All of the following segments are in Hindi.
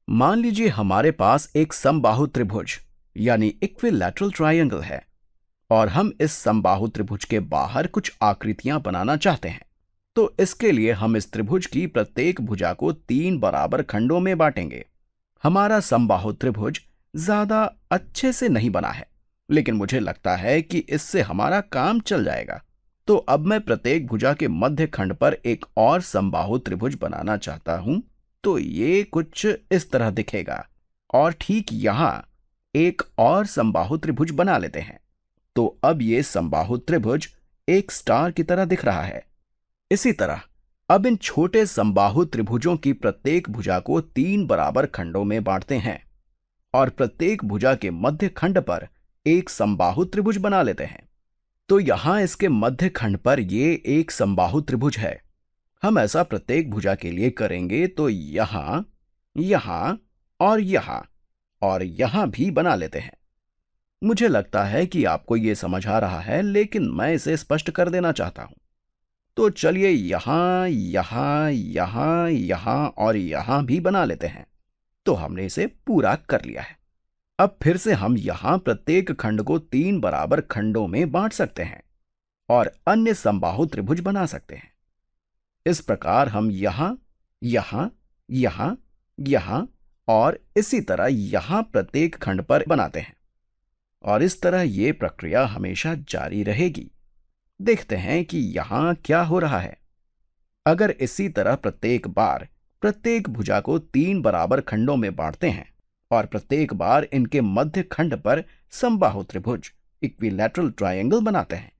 मान लीजिए हमारे पास एक समबाहु त्रिभुज यानी इक्विलैटरल ट्रायंगल है और हम इस समबाहु त्रिभुज के बाहर कुछ आकृतियां बनाना चाहते हैं। तो इसके लिए हम इस त्रिभुज की प्रत्येक भुजा को 3 बराबर खंडों में बांटेंगे। हमारा समबाहु त्रिभुज ज्यादा अच्छे से नहीं बना है, लेकिन मुझे लगता है कि इससे हमारा काम चल जाएगा। तो अब मैं प्रत्येक भुजा के मध्य खंड पर एक और समबाहु त्रिभुज बनाना चाहता हूं। तो ये कुछ इस तरह दिखेगा और ठीक यहां एक और समबाहु त्रिभुज बना लेते हैं। तो अब ये समबाहु त्रिभुज एक स्टार की तरह दिख रहा है। इसी तरह अब इन छोटे समबाहु त्रिभुजों की प्रत्येक भुजा को 3 बराबर खंडों में बांटते हैं और प्रत्येक भुजा के मध्य खंड पर एक समबाहु त्रिभुज बना लेते हैं। तो यहां इसके मध्य खंड पर ये एक समबाहु त्रिभुज है। हम ऐसा प्रत्येक भुजा के लिए करेंगे तो यहां, यहां और यहां भी बना लेते हैं। मुझे लगता है कि आपको यह समझ आ रहा है, लेकिन मैं इसे स्पष्ट कर देना चाहता हूं। तो चलिए यहां, यहां, यहां, यहां और यहां भी बना लेते हैं। तो हमने इसे पूरा कर लिया है। अब फिर से हम यहां प्रत्येक खंड को 3 बराबर खंडों में बांट सकते हैं और अन्य समबाहु त्रिभुज बना सकते हैं। इस प्रकार हम यहां, यहां, यहां, यहां और इसी तरह यहां प्रत्येक खंड पर बनाते हैं और इस तरह यह प्रक्रिया हमेशा जारी रहेगी। देखते हैं कि यहां क्या हो रहा है। अगर इसी तरह प्रत्येक बार प्रत्येक भुजा को 3 बराबर खंडों में बांटते हैं और प्रत्येक बार इनके मध्य खंड पर समबाहु त्रिभुज इक्विलैटरल ट्रायंगल बनाते हैं,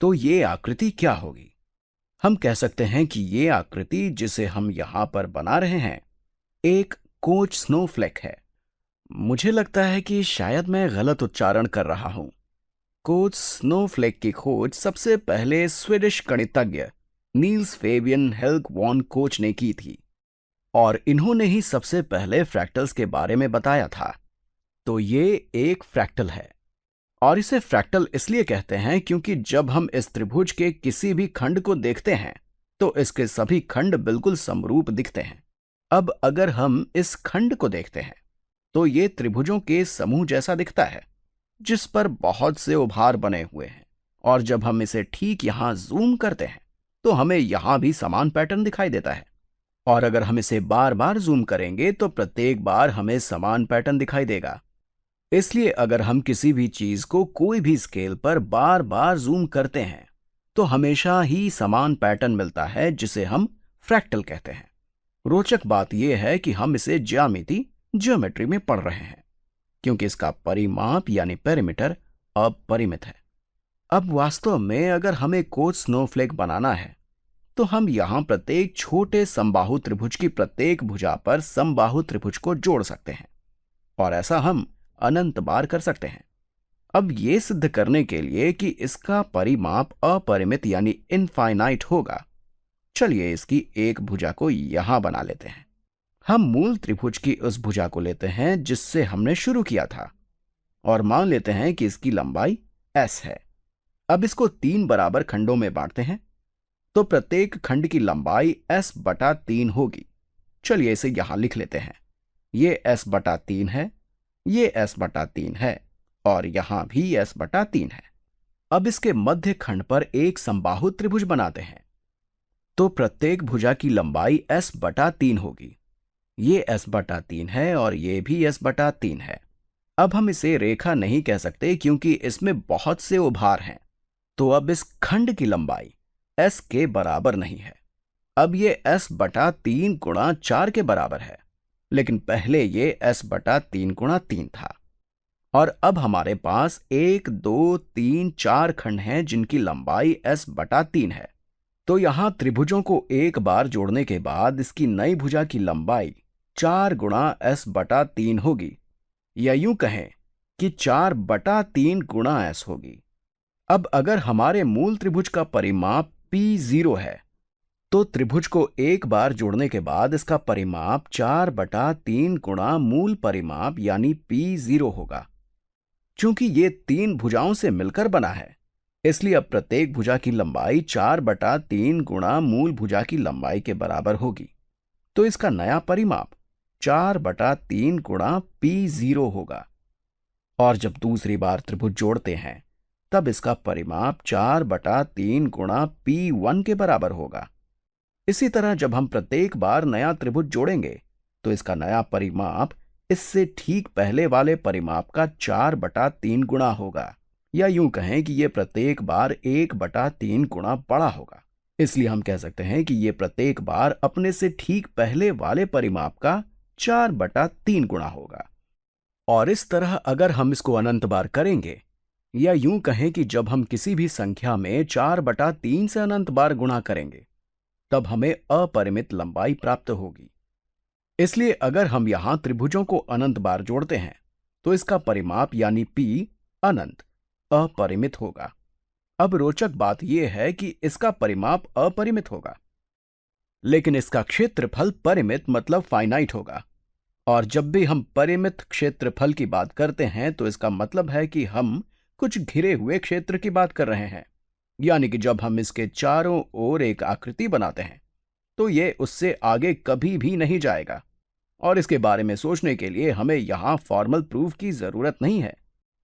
तो ये आकृति क्या होगी? हम कह सकते हैं कि ये आकृति जिसे हम यहां पर बना रहे हैं एक कोच स्नोफ्लेक है। मुझे लगता है कि शायद मैं गलत उच्चारण कर रहा हूं। कोच स्नोफ्लेक की खोज सबसे पहले स्वीडिश गणितज्ञ नील्स फेबियन हेल्क वॉन कोच ने की थी और इन्होंने ही सबसे पहले फ्रैक्टल्स के बारे में बताया था। तो ये एक फ्रैक्टल है और इसे फ्रैक्टल इसलिए कहते हैं क्योंकि जब हम इस त्रिभुज के किसी भी खंड को देखते हैं तो इसके सभी खंड बिल्कुल समरूप दिखते हैं। अब अगर हम इस खंड को देखते हैं तो ये त्रिभुजों के समूह जैसा दिखता है जिस पर बहुत से उभार बने हुए हैं, और जब हम इसे ठीक यहां जूम करते हैं तो हमें यहां भी समान पैटर्न दिखाई देता है। और अगर हम इसे बार बार जूम करेंगे तो प्रत्येक बार हमें समान पैटर्न दिखाई देगा। इसलिए अगर हम किसी भी चीज को कोई भी स्केल पर बार बार जूम करते हैं तो हमेशा ही समान पैटर्न मिलता है जिसे हम फ्रैक्टल कहते हैं। रोचक बात यह है कि हम इसे ज्योमेट्री में पढ़ रहे हैं क्योंकि इसका परिमाप यानी पेरीमीटर अपरिमित है। अब वास्तव में अगर हमें कोच स्नोफ्लेक बनाना है तो हम यहां प्रत्येक छोटे समबाहु त्रिभुज की प्रत्येक भुजा पर समबाहु त्रिभुज को जोड़ सकते हैं और ऐसा हम अनंत बार कर सकते हैं। अब यह सिद्ध करने के लिए कि इसका परिमाप अपरिमित यानी इनफाइनाइट होगा, चलिए इसकी एक भुजा को यहां बना लेते हैं। हम मूल त्रिभुज की उस भुजा को लेते हैं जिससे हमने शुरू किया था और मान लेते हैं कि इसकी लंबाई s है। अब इसको 3 बराबर खंडों में बांटते हैं तो प्रत्येक खंड की लंबाई s/3 होगी। चलिए इसे यहां लिख लेते हैं। ये s/3 है, ये s/3 है और यहां भी s/3 है। अब इसके मध्य खंड पर एक समबाहु त्रिभुज बनाते हैं तो प्रत्येक भुजा की लंबाई s/3 होगी। ये s/3 है और ये भी s/3 है। अब हम इसे रेखा नहीं कह सकते क्योंकि इसमें बहुत से उभार हैं, तो अब इस खंड की लंबाई s के बराबर नहीं है। अब ये s/3 गुणा 4 के बराबर है, लेकिन पहले ये s/3 गुणा 3 था। और अब हमारे पास 1, 2, 3, 4 खंड हैं जिनकी लंबाई s/3 है। तो यहां त्रिभुजों को एक बार जोड़ने के बाद इसकी नई भुजा की लंबाई 4 गुणा s/3 होगी, या यूं कहें कि 4/3 गुणा s होगी। अब अगर हमारे मूल त्रिभुज का परिमाप p0 है तो त्रिभुज को एक बार जोड़ने के बाद इसका परिमाप 4/3 गुणा मूल परिमाप यानी p0 होगा। चूंकि ये 3 भुजाओं से मिलकर बना है, इसलिए अब प्रत्येक भुजा की लंबाई 4/3 गुणा मूल भुजा की लंबाई के बराबर होगी। तो इसका नया परिमाप 4/3 गुणा P0 होगा। और जब दूसरी बार त्रिभुज जोड़ते हैं तब इसका परिमाप 4/3 गुणा P1 के बराबर होगा। इसी तरह जब हम प्रत्येक बार नया त्रिभुज जोड़ेंगे तो इसका नया परिमाप इससे ठीक पहले वाले परिमाप का 4/3 गुणा होगा, या यूं कहें कि यह प्रत्येक बार 1/3 गुणा बड़ा होगा। इसलिए हम कह सकते हैं कि यह प्रत्येक बार अपने से ठीक पहले वाले परिमाप का 4/3 गुणा होगा। और इस तरह अगर हम इसको अनंत बार करेंगे, या यूं कहें कि जब हम किसी भी संख्या में 4/3 से अनंत बार गुणा करेंगे तब हमें अपरिमित लंबाई प्राप्त होगी। इसलिए अगर हम यहां त्रिभुजों को अनंत बार जोड़ते हैं तो इसका परिमाप यानी P अनंत अपरिमित होगा। अब रोचक बात यह है कि इसका परिमाप अपरिमित होगा, लेकिन इसका क्षेत्रफल परिमित मतलब फाइनाइट होगा। और जब भी हम परिमित क्षेत्रफल की बात करते हैं तो इसका मतलब है कि हम कुछ घिरे हुए क्षेत्र की बात कर रहे हैं। यानी कि जब हम इसके चारों ओर एक आकृति बनाते हैं तो यह उससे आगे कभी भी नहीं जाएगा। और इसके बारे में सोचने के लिए हमें यहां फॉर्मल प्रूफ की जरूरत नहीं है।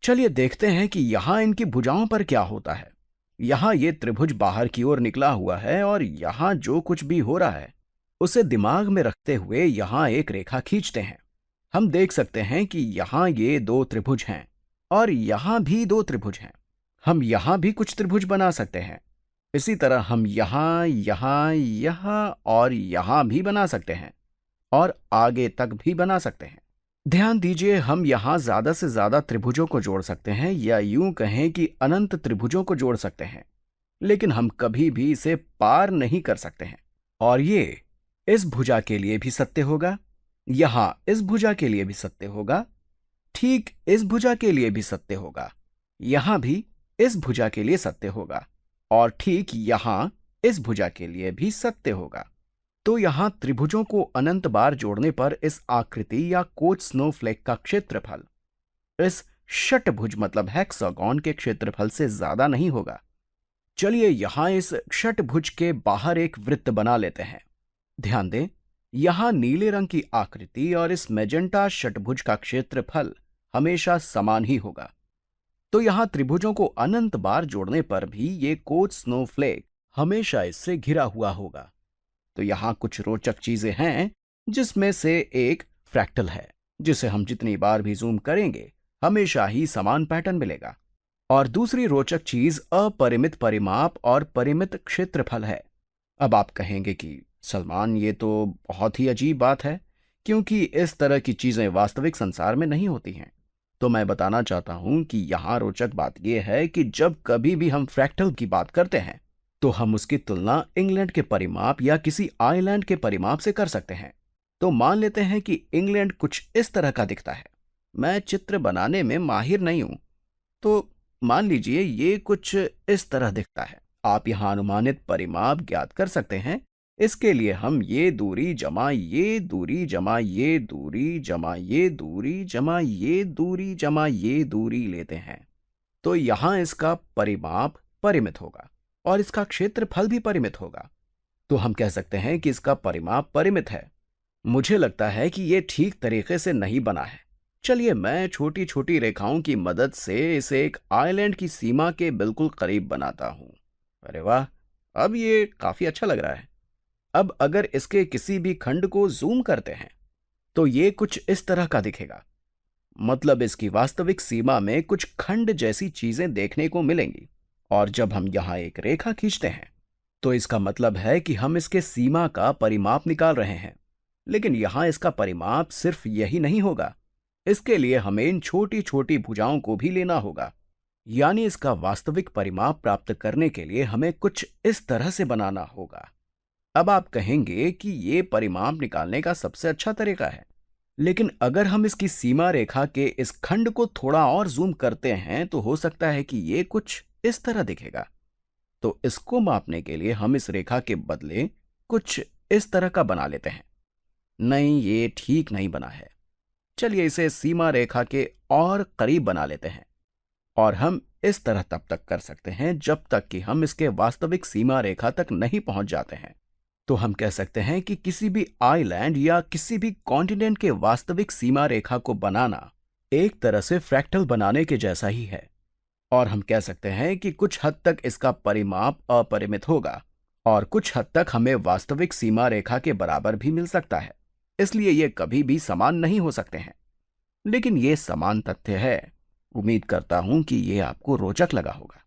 चलिए देखते हैं कि यहां इनकी भुजाओं पर क्या होता है। यहां ये त्रिभुज बाहर की ओर निकला हुआ है और यहां जो कुछ भी हो रहा है उसे दिमाग में रखते हुए यहां एक रेखा खींचते हैं। हम देख सकते हैं कि यहां ये 2 त्रिभुज हैं और यहां भी 2 त्रिभुज हैं। हम यहां भी कुछ त्रिभुज बना सकते हैं। इसी तरह हम यहां, यहां, यहां और यहां भी बना सकते हैं और आगे तक भी बना सकते हैं। ध्यान दीजिए, हम यहां ज्यादा से ज्यादा त्रिभुजों को जोड़ सकते हैं, या यूं कहें कि अनंत त्रिभुजों को जोड़ सकते हैं, लेकिन हम कभी भी इसे पार नहीं कर सकते हैं। और ये इस भुजा के लिए भी सत्य होगा, यहां इस भुजा के लिए भी सत्य होगा, ठीक इस भुजा के लिए भी सत्य होगा, यहां भी इस भुजा के लिए सत्य होगा और ठीक यहां इस भुजा के लिए भी सत्य होगा। तो यहां त्रिभुजों को अनंत बार जोड़ने पर इस आकृति या कोच स्नोफ्लेक का क्षेत्रफल इस षटभुज मतलब हेक्सागोन के क्षेत्रफल से ज्यादा नहीं होगा। चलिए यहां इस षटभुज के बाहर एक वृत्त बना लेते हैं। ध्यान दें, यहां नीले रंग की आकृति और इस मेजेंटा षटभुज का क्षेत्रफल हमेशा समान ही होगा। तो यहां त्रिभुजों को अनंत बार जोड़ने पर भी ये कोच स्नोफ्लेक हमेशा इससे घिरा हुआ होगा। तो यहां कुछ रोचक चीजें हैं, जिसमें से एक फ्रैक्टल है, जिसे हम जितनी बार भी जूम करेंगे हमेशा ही समान पैटर्न मिलेगा। और दूसरी रोचक चीज अपरिमित परिमाप और परिमित क्षेत्रफल है। अब आप कहेंगे कि सलमान, ये तो बहुत ही अजीब बात है, क्योंकि इस तरह की चीजें वास्तविक संसार में नहीं होती हैं। तो मैं बताना चाहता हूं कि यहां रोचक बात यह है कि जब कभी भी हम फ्रैक्टल की बात करते हैं तो हम उसकी तुलना इंग्लैंड के परिमाप या किसी आइलैंड के परिमाप से कर सकते हैं। तो मान लेते हैं कि इंग्लैंड कुछ इस तरह का दिखता है। मैं चित्र बनाने में माहिर नहीं हूं, तो मान लीजिए ये कुछ इस तरह दिखता है। आप यहां अनुमानित परिमाप ज्ञात कर सकते हैं। इसके लिए हम ये दूरी जमा ये दूरी जमा ये दूरी जमा ये दूरी जमा ये दूरी जमा ये दूरी लेते हैं। तो यहां इसका परिमाप परिमित होगा और इसका क्षेत्रफल भी परिमित होगा। तो हम कह सकते हैं कि इसका परिमाप परिमित है। मुझे लगता है कि यह ठीक तरीके से नहीं बना है। चलिए मैं छोटी छोटी रेखाओं की मदद से इसे एक आइलैंड की सीमा के बिल्कुल करीब बनाता हूं। अरे वाह, अब ये काफी अच्छा लग रहा है। अब अगर इसके किसी भी खंड को जूम करते हैं तो ये कुछ इस तरह का दिखेगा। मतलब इसकी वास्तविक सीमा में कुछ खंड जैसी चीजें देखने को मिलेंगी। और जब हम यहां एक रेखा खींचते हैं तो इसका मतलब है कि हम इसके सीमा का परिमाप निकाल रहे हैं। लेकिन यहां इसका परिमाप सिर्फ यही नहीं होगा, इसके लिए हमें इन छोटी छोटी भुजाओं को भी लेना होगा। यानी इसका वास्तविक परिमाप प्राप्त करने के लिए हमें कुछ इस तरह से बनाना होगा। अब आप कहेंगे कि ये परिमाप निकालने का सबसे अच्छा तरीका है, लेकिन अगर हम इसकी सीमा रेखा के इस खंड को थोड़ा और जूम करते हैं तो हो सकता है कि ये कुछ इस तरह दिखेगा। तो इसको मापने के लिए हम इस रेखा के बदले कुछ इस तरह का बना लेते हैं। नहीं, ये ठीक नहीं बना है। चलिए इसे सीमा रेखा के और करीब बना लेते हैं। और हम इस तरह तब तक कर सकते हैं जब तक कि हम इसके वास्तविक सीमा रेखा तक नहीं पहुंच जाते हैं। तो हम कह सकते हैं कि किसी भी आइलैंड या किसी भी कॉन्टिनेंट के वास्तविक सीमा रेखा को बनाना एक तरह से फ्रैक्टल बनाने के जैसा ही है। और हम कह सकते हैं कि कुछ हद तक इसका परिमाप अपरिमित होगा और कुछ हद तक हमें वास्तविक सीमा रेखा के बराबर भी मिल सकता है। इसलिए ये कभी भी समान नहीं हो सकते हैं, लेकिन ये समान तथ्य है। उम्मीद करता हूं कि ये आपको रोचक लगा होगा।